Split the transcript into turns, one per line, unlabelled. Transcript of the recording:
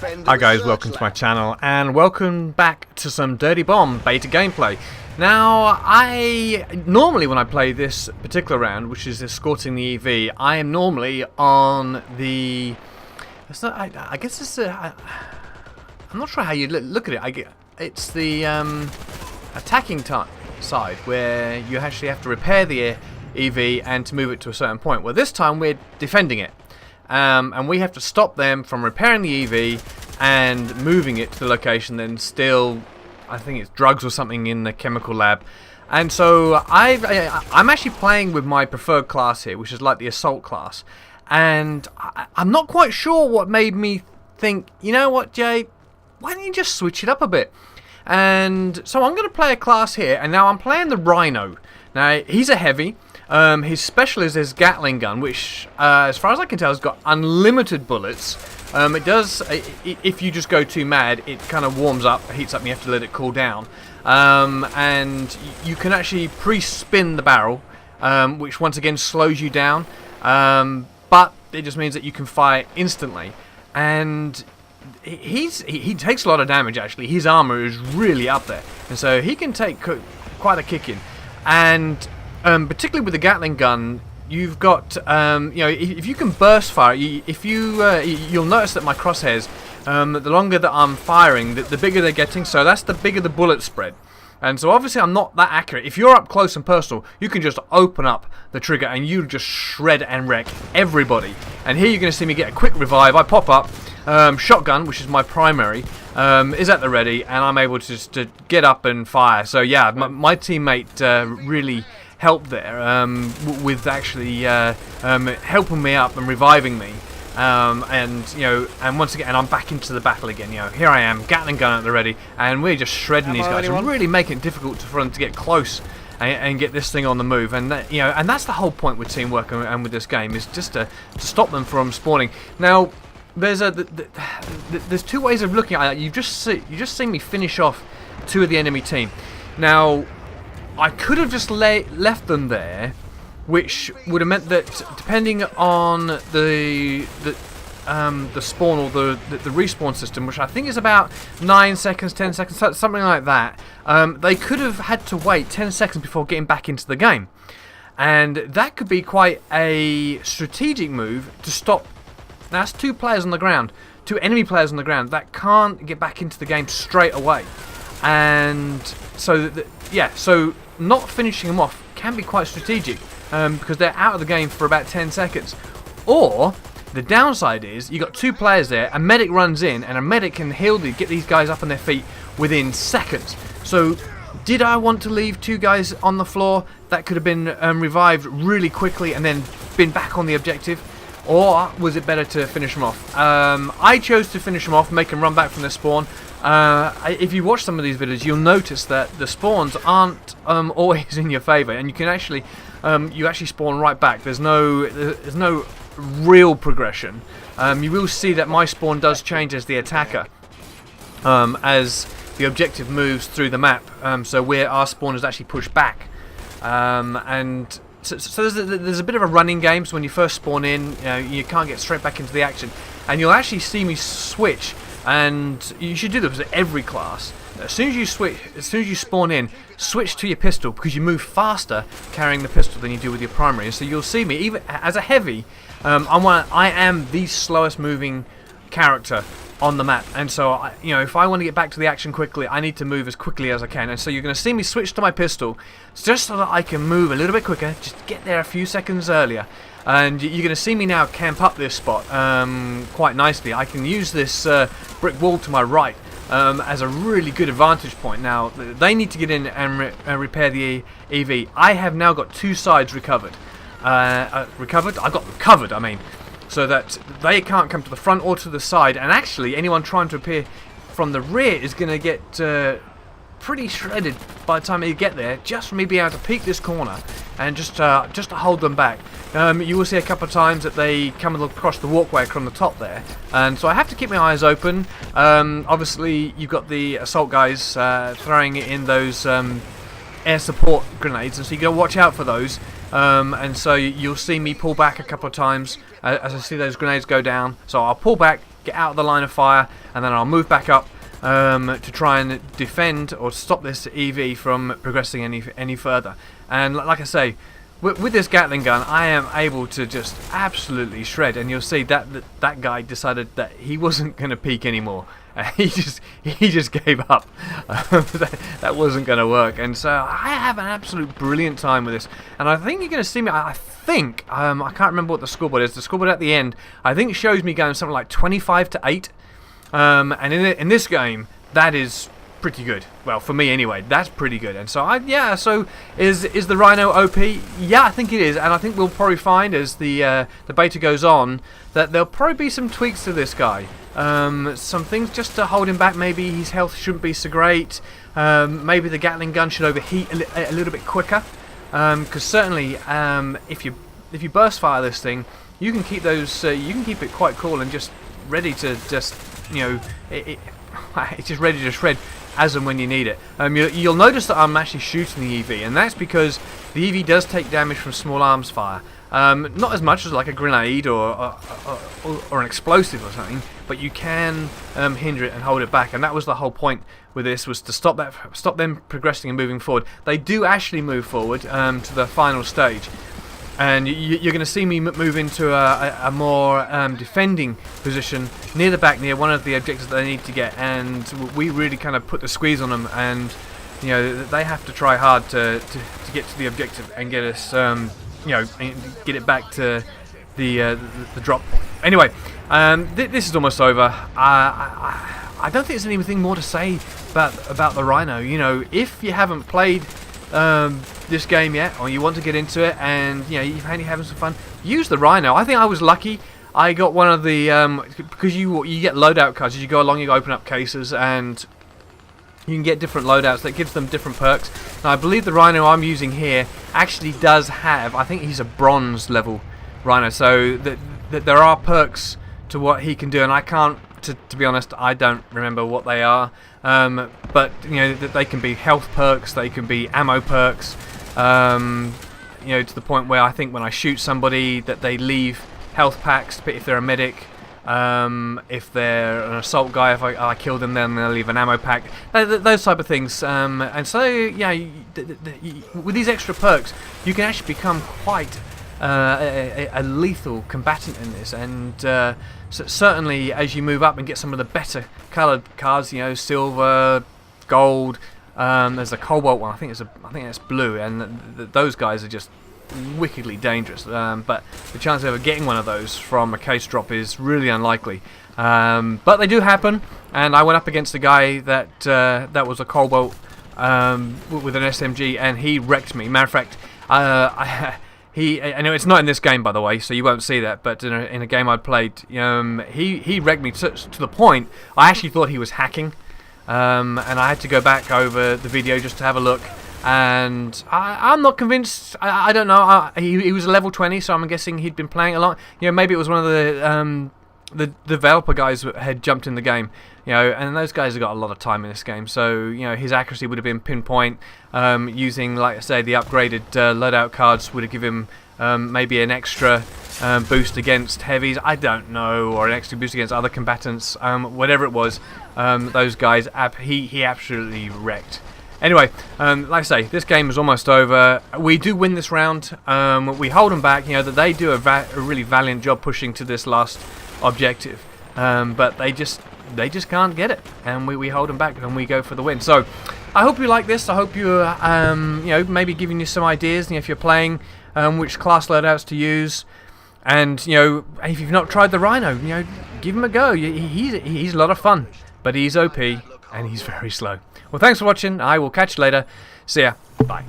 Hi guys, welcome to my channel and welcome back to some Dirty Bomb beta gameplay. Now, normally when I play this particular round, which is escorting the EV, I am normally on the... I guess it's I'm not sure how you look at it. It's the attacking side, where you actually have to repair the EV and to move it to a certain point. Well, this time we're defending it. And we have to stop them from repairing the EV and moving it to the location, then still, I think it's drugs or something in the chemical lab. And so I'm actually playing with my preferred class here, which is like the assault class. And I'm not quite sure what made me think, you know what, Jay, why don't you just switch it up a bit? And so I'm going to play a class here, and now I'm playing the Rhino. Now, he's a heavy. His special is his Gatling gun, which, as far as I can tell, has got unlimited bullets. It does, if you just go too mad, it kind of warms up, heats up, and you have to let it cool down. And you can actually pre-spin the barrel, which once again slows you down. But it just means that you can fire instantly. And he takes a lot of damage, actually. His armor is really up there. And so he can take quite a kick in. And... particularly with the Gatling gun, you've got, you know, if you can burst fire, you'll notice that my crosshairs, the longer that I'm firing, the bigger they're getting, so that's the bigger the bullet spread. And so obviously I'm not that accurate. If you're up close and personal, you can just open up the trigger and you just shred and wreck everybody. And here you're going to see me get a quick revive. I pop up, shotgun, which is my primary, is at the ready, and I'm able to just get up and fire. So yeah, my teammate really... help there with actually helping me up and reviving me, and you know, and once again, I'm back into the battle again. You know, here I am, Gatling gun at the ready, and we're just shredding these guys, and really making it difficult for them to get close and get this thing on the move. And that, you know, and that's the whole point with teamwork and with this game, is just to stop them from spawning. Now, there's there's two ways of looking at it. You just seen me finish off two of the enemy team. Now, I could have just left them there, which would have meant that depending on the spawn or the respawn system, which I think is about 9 seconds, 10 seconds, something like that, they could have had to wait 10 seconds before getting back into the game. And that could be quite a strategic move to stop. That's two players on the ground, two enemy players on the ground that can't get back into the game straight away. And so, yeah, so not finishing them off can be quite strategic, because they're out of the game for about 10 seconds. Or, the downside is, you got two players there, a medic runs in, and a medic can get these guys up on their feet within seconds. So, did I want to leave two guys on the floor that could have been revived really quickly and then been back on the objective? Or was it better to finish them off? I chose to finish them off, make them run back from their spawn. If you watch some of these videos, you'll notice that the spawns aren't always in your favour, and you can actually you actually spawn right back. There's no real progression. You will see that my spawn does change as the attacker, as the objective moves through the map. So where our spawn is actually pushed back, and so there's a bit of a running game. So when you first spawn in, you know, you can't get straight back into the action, and you'll actually see me switch. And you should do this with every class. As soon as you spawn in, switch to your pistol, because you move faster carrying the pistol than you do with your primary. And so you'll see me, even as a heavy, I am the slowest moving character on the map. And so, you know, if I want to get back to the action quickly, I need to move as quickly as I can. And so you're going to see me switch to my pistol, just so that I can move a little bit quicker, just get there a few seconds earlier. And you're going to see me now camp up this spot quite nicely. I can use this brick wall to my right as a really good advantage point. Now, they need to get in and repair the EV. I have now got two sides recovered. I got covered, I mean. So that they can't come to the front or to the side. And actually, anyone trying to appear from the rear is going to get... pretty shredded by the time you get there, just for me being able to peek this corner and just to hold them back. You will see a couple of times that they come across the walkway from the top there, and so I have to keep my eyes open. Obviously, you've got the assault guys throwing in those air support grenades, and so you got to watch out for those. And so you'll see me pull back a couple of times as I see those grenades go down. So I'll pull back, get out of the line of fire, and then I'll move back up to try and defend or stop this EV from progressing any further. And like I say, with this Gatling gun, I am able to just absolutely shred, and you'll see that guy decided that he wasn't going to peek anymore. He just gave up. That wasn't going to work, and so I have an absolute brilliant time with this. And I think you're going to see me. I can't remember what the scoreboard is. The scoreboard at the end, I think, shows me going something like 25-8. And in this game, that is pretty good. Well, for me anyway, that's pretty good. And so so is the Rhino OP? Yeah, I think it is, and I think we'll probably find as the beta goes on that there'll probably be some tweaks to this guy. Some things just to hold him back. Maybe his health shouldn't be so great. Maybe the Gatling gun should overheat a little bit quicker. Because certainly, if you burst fire this thing, you can keep those. You can keep it quite cool and just ready to just it's just ready to shred as and when you need it. You'll notice that I'm actually shooting the EV, and that's because the EV does take damage from small arms fire. Not as much as like a grenade or an explosive or something, but you can hinder it and hold it back, and that was the whole point with this, was to stop them progressing and moving forward. They do actually move forward to the final stage, and you're going to see me move into a more defending position near the back, near one of the objectives that they need to get, and we really kind of put the squeeze on them, and they have to try hard to get to the objective and get us get it back to the drop point. Anyway, this is almost over. I don't think there's anything more to say about the Rhino. If you haven't played this game yet, or you want to get into it, and you're having some fun, use the Rhino. I think I was lucky. I got one of the because you get loadout cards as you go along. You open up cases and you can get different loadouts that gives them different perks. Now, I believe the Rhino I'm using here actually does have, I think he's a bronze level Rhino, so that there are perks to what he can do, and I can't, to be honest, I don't remember what they are, but that they can be health perks, they can be ammo perks, to the point where I think when I shoot somebody that they leave health packs if they're a medic. If they're an assault guy, if I kill them, then they'll leave an ammo pack. Those type of things. And so, with these extra perks, you can actually become quite a lethal combatant in this. And certainly, as you move up and get some of the better coloured cards, silver, gold. There's a cobalt one. I think it's blue, and those guys are just wickedly dangerous, but the chance of ever getting one of those from a case drop is really unlikely, but they do happen, and I went up against a guy that was a cobalt with an SMG, and he wrecked me. Matter of fact, I know it's not in this game, by the way, so you won't see that, but in a game I'd played, he wrecked me to the point I actually thought he was hacking, and I had to go back over the video just to have a look. And I'm not convinced. I don't know. He was a level 20, so I'm guessing he'd been playing a lot. Maybe it was one of the developer guys that had jumped in the game. And those guys have got a lot of time in this game. So his accuracy would have been pinpoint. Using, like I say, the upgraded loadout cards would have given him maybe an extra boost against heavies. I don't know, or an extra boost against other combatants. Whatever it was, those guys, he absolutely wrecked. Anyway, like I say, this game is almost over. We do win this round. We hold them back. That they do a really valiant job pushing to this last objective, but they just can't get it, and we hold them back, and we go for the win. So, I hope you like this. I hope you maybe giving you some ideas. If you're playing, which class loadouts to use, and if you've not tried the Rhino, give him a go. He's a lot of fun, but he's OP and he's very slow. Well, thanks for watching. I will catch you later. See ya. Bye.